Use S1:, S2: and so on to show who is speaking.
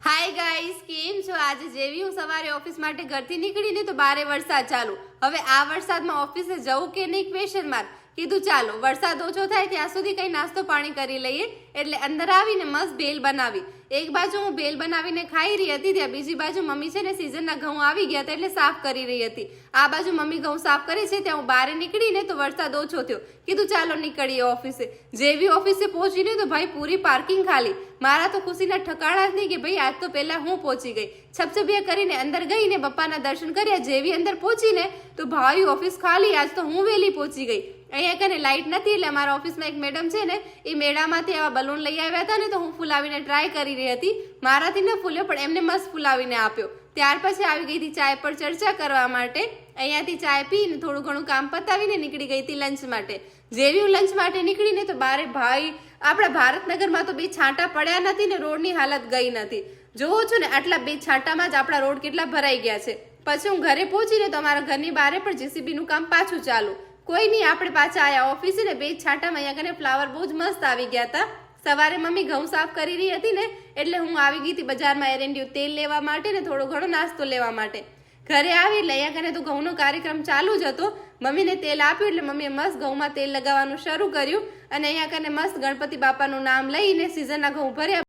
S1: Hi guys, કેમ છો? આજે જેવી હું સવારે ઓફિસ માટે ઘરથી નીકળીને તો બારે વરસાદ ચાલુ. હવે આ વરસાદમાં ઓફિસે જવું કે નહીં ક્વેશ્ચન માર્ક. કીધું ચાલો વરસાદ ઓછો થાય ત્યાં સુધી કઈ નાસ્તો પાણી કરી લઈએ. એટલે અંદર આવીને મસ્ત ભેલ બનાવી. એક બાજુ હું ભેલ બનાવીને ખાઈ રહી હતી, ત્યાં બીજી બાજુ મમ્મી છે ને સીઝનના ઘઉં આવી ગયા હતા એટલે સાફ કરી રહી હતી. આ બાજુ મમ્મી ઘઉં સાફ કરે છે, ત્યાં હું બહાર નીકળીને તો વરસાદ ઓછો થયો. કીધું ચાલો નીકળીએ ઓફિસે. જેવી ઓફિસે પહોંચીને તો ભાઈ પૂરી પાર્કિંગ ખાલી. મારા તો ખુશીના ઠકાણા જ નહીં કે ભાઈ આજ તો પહેલા હું પહોંચી ગઈ. છપછપિયા કરીને અંદર ગઈને બપ્પાના દર્શન કર્યા. જેવી અંદર પહોંચીને તો ભાઈ ઓફિસ ખાલી. આજ તો હું વહેલી પહોંચી ગઈ. અહીંયા કને લાઇટ નથી એટલે અમારા ઓફિસમાં એક મેડમ છે ને, એ મેળામાંથી આવા બલૂન લઈ આવ્યા હતા ને, તો હું ફૂલાવીને ટ્રાય કરી રહી હતી. મારાથી ન ફૂલ્યો પણ એમને મસ્ત ફૂલાવીને આપ્યો. ત્યાર પછી આવી ગઈ હતી ચાય પર ચર્ચા કરવા માટે. અહીંયાથી ચાય પીને થોડું ઘણું કામ પતાવીને નીકળી ગઈ હતી લંચ માટે. જેવી હું લંચ માટે નીકળીને તો બારે ભાઈ આપણા ભારતનગરમાં તો બે છાંટા પડ્યા નથી ને રોડની હાલત ગઈ નથી. જોવો છો ને, આટલા બે છાંટામાં જ આપણા રોડ કેટલા ભરાઈ ગયા છે. પછી હું ઘરે પહોંચીને તો અમારા ઘરની બારે પણ જેસીબીનું કામ પાછું ચાલુ. કોઈ નહીં, આપણે પાછા આયા ઓફિસે ને. બે છાંટામાં અહીંયા કને ફ્લાવર બહુ જ મસ્ત આવી ગયા હતા. સવારે મમ્મી ઘઉં સાફ કરી રહી હતી ને, એટલે હું આવી ગઈ હતી બજારમાં એરંડિયું તેલ લેવા માટે ને થોડો ઘણો નાસ્તો લેવા માટે. ઘરે આવી એટલે અહીંયા કને તો ઘઉંનો કાર્યક્રમ ચાલુ જ હતો. મમ્મીને તેલ આપ્યું એટલે મમ્મીએ મસ્ત ઘઉંમાં તેલ લગાવવાનું શરૂ કર્યું અને અહીંયા કને મસ્ત ગણપતિ બાપાનું નામ લઈને સીઝનના ઘઉં ભર્યા.